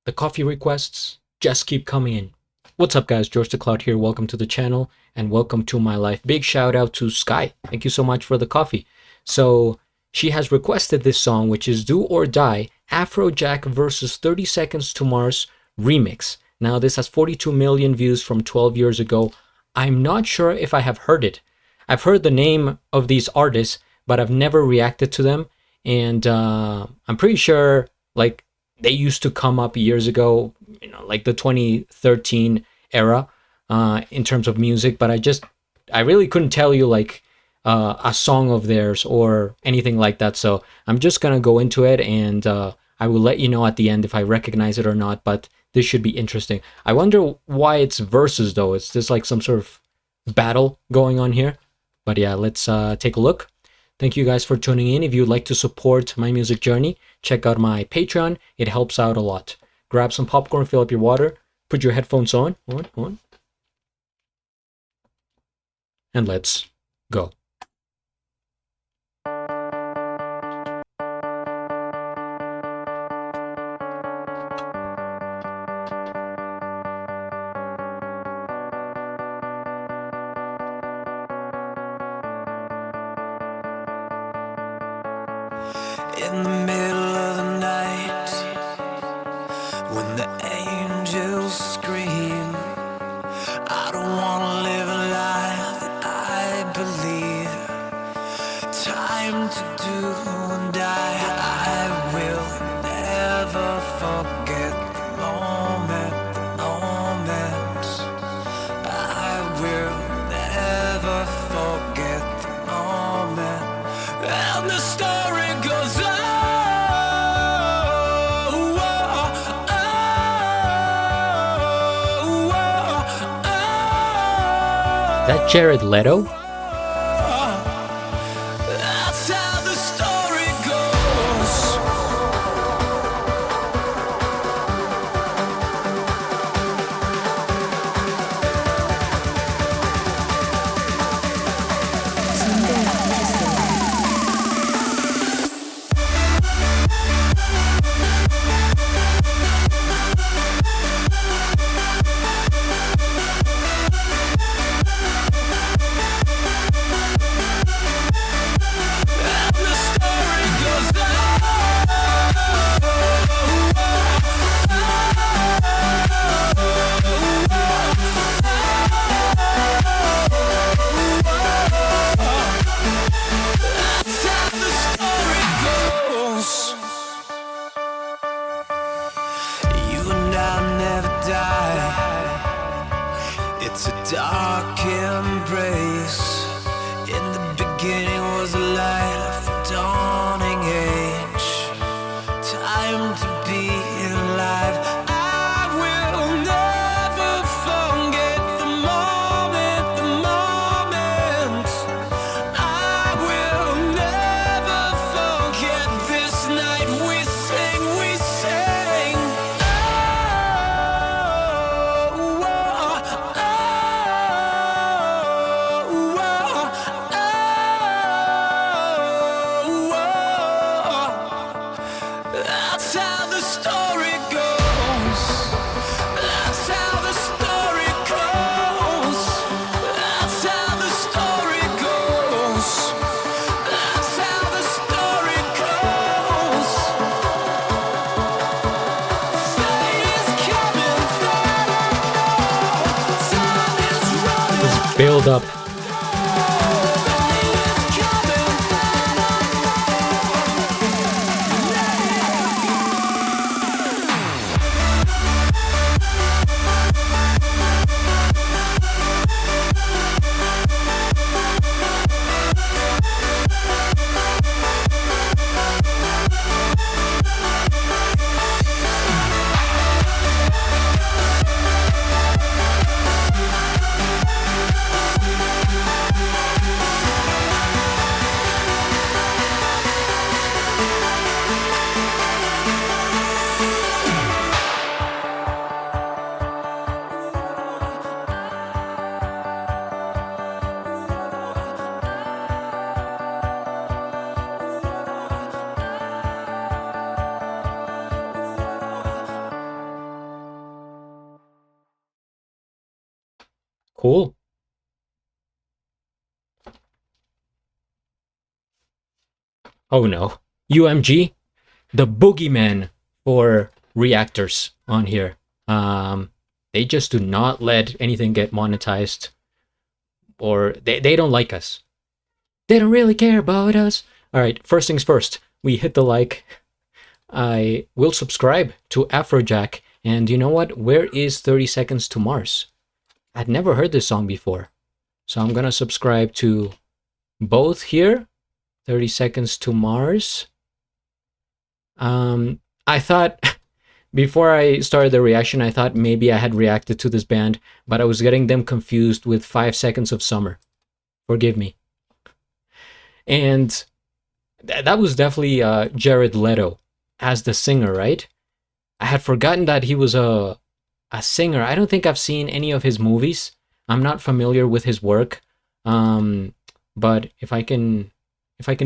The coffee requests just keep coming in. What's up, guys? GeorgeTheCloud here. Welcome to the channel and welcome to my life. Big shout out to Sky. Thank you so much for the coffee. So she has requested this song, which is Do or Die, Afrojack versus 30 Seconds to Mars remix. Now this has 42 million views from 12 years ago. I'm not sure if I have heard it. I've heard the name of these artists, but I've never reacted to them. And I'm pretty sure like they used to come up years ago, like the 2013 era in terms of music, but I really couldn't tell you like a song of theirs or anything like that. So I'm just gonna go into it and I will let you know at the end if I recognize it or not, but this should be interesting. I wonder why it's verses though. It's just like some sort of battle going on here. But yeah, let's take a look. Thank you guys for tuning in. If you'd like to support my music journey, check out my Patreon. It helps out a lot. Grab some popcorn, fill up your water, put your headphones on, and let's go. In the middle of the night, when the angels scream, I don't wanna live a life that I believe. Time to do and die. I will never forget the moment, I will never forget the moment. And the story goes on. That Jared Leto? That's how the story goes. It's a dark embrace. In the beginning was a light of a dawning age. Time to be alive. I will never forget the moment, I will never forget this night we sang. That's how the story goes. That's how the story goes. That's how the story goes. That's how the story goes. Fate is coming, time is running. Let's build up. Cool. Oh no. UMG, the boogeyman for reactors on here. Um, they just do not let anything get monetized, or they don't like us. They don't really care about us. All right, first things first. We hit the like. I will subscribe to Afrojack. And you know what? Where is 30 Seconds to Mars? I'd never heard this song before. So I'm going to subscribe to both here. 30 Seconds to Mars. I thought before I started the reaction, I thought maybe I had reacted to this band, but I was getting them confused with 5 Seconds of Summer. Forgive me. And that was definitely Jared Leto as the singer, right? I had forgotten that he was a singer. I don't think I've seen any of his movies. I'm not familiar with his work. But if I can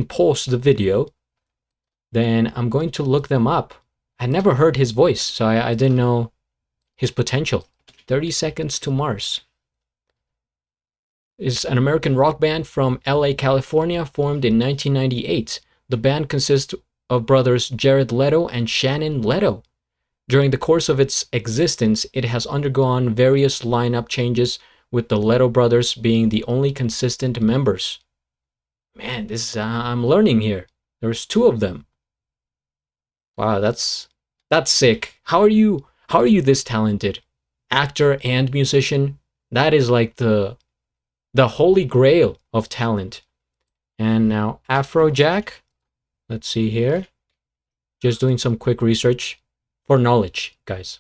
post the video, then I'm going to look them up. I never heard his voice, so I didn't know his potential. 30 Seconds to Mars is an American rock band from LA, California, formed in 1998. The band consists of brothers Jared Leto and Shannon Leto. During the course of its existence, it has undergone various lineup changes, with the Leto brothers being the only consistent members. Man, this I'm learning here. There's two of them. Wow, that's sick. How are you this talented? Actor and musician? That is like the holy grail of talent. And now Afrojack. Let's see here. Just doing some quick research for knowledge, guys.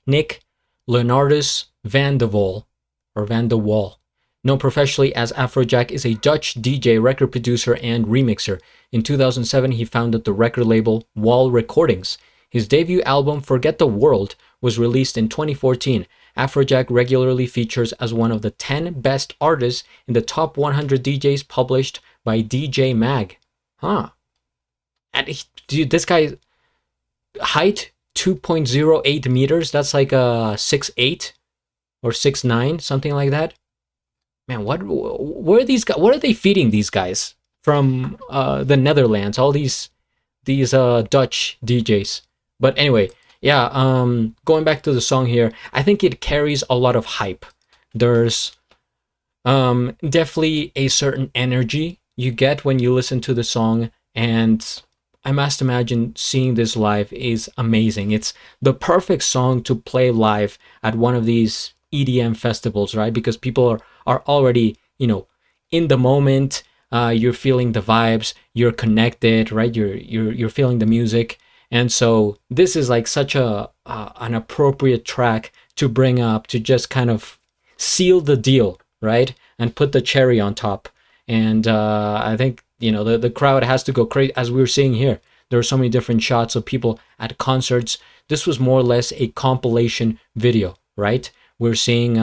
Nick Leonardus van de Wol, or Van de Wal, known professionally as Afrojack, is a Dutch DJ, record producer, and remixer. In 2007, he founded the record label Wall Recordings. His debut album, Forget the World, was released in 2014. Afrojack regularly features as one of the 10 best artists in the top 100 DJs published by DJ Mag. Huh. And dude, this guy, height 2.08 meters. That's like a 6'8" or 6'9", something like that. Man, where are these guys? What are they feeding these guys from the Netherlands? All these Dutch DJs. But anyway, yeah. Going back to the song here, I think it carries a lot of hype. There's definitely a certain energy you get when you listen to the song, and I must imagine seeing this live is amazing. It's the perfect song to play live at one of these EDM festivals, right? Because people are already, in the moment. You're feeling the vibes, you're connected, right? You're feeling the music. And so this is like such an appropriate track to bring up, to just kind of seal the deal, right? And put the cherry on top. And I think, the crowd has to go crazy, as we were seeing here. There are so many different shots of people at concerts. This was more or less a compilation video, right? We're seeing,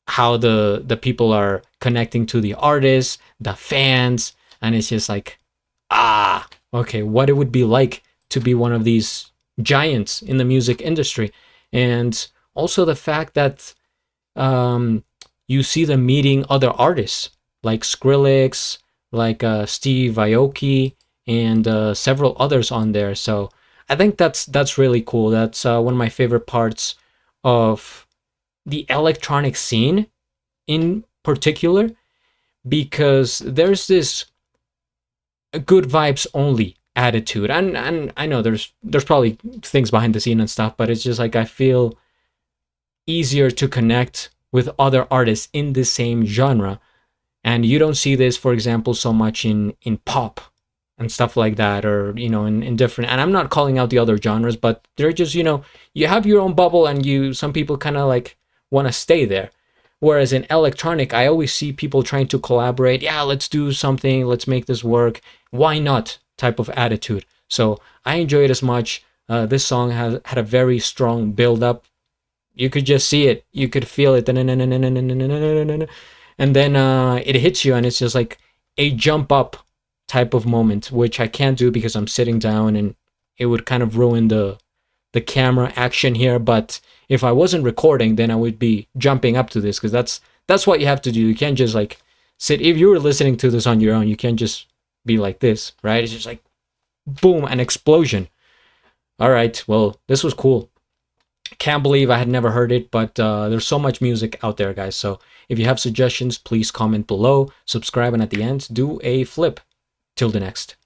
how the people are connecting to the artists, the fans, and it's just like, okay, what it would be like to be one of these giants in the music industry. And also the fact that you see them meeting other artists like Skrillex, like Steve Aoki, and several others on there. So I think that's really cool. That's one of my favorite parts of the electronic scene in particular, because there's this good vibes only attitude, and I know there's probably things behind the scene and stuff, but it's just like I feel easier to connect with other artists in the same genre. And you don't see this, for example, so much in pop and stuff like that, or in different, and I'm not calling out the other genres, but they're just, you have your own bubble, and some people kind of like want to stay there. Whereas in electronic, I always see people trying to collaborate. Yeah, let's do something, let's make this work, why not type of attitude. So I enjoy it as much. This song had a very strong build up. You could just see it, you could feel it, and then it hits you, and it's just like a jump up type of moment, which I can't do because I'm sitting down, and it would kind of ruin the the camera action here, but if I wasn't recording, then I would be jumping up to this, because that's what you have to do. You can't just like sit. If you were listening to this on your own, you can't just be like this, right? It's just like boom, an explosion. All right, well, this was cool. Can't believe I had never heard it, but there's so much music out there, guys. So if you have suggestions, please comment below, subscribe, and at the end, do a flip. Till the next.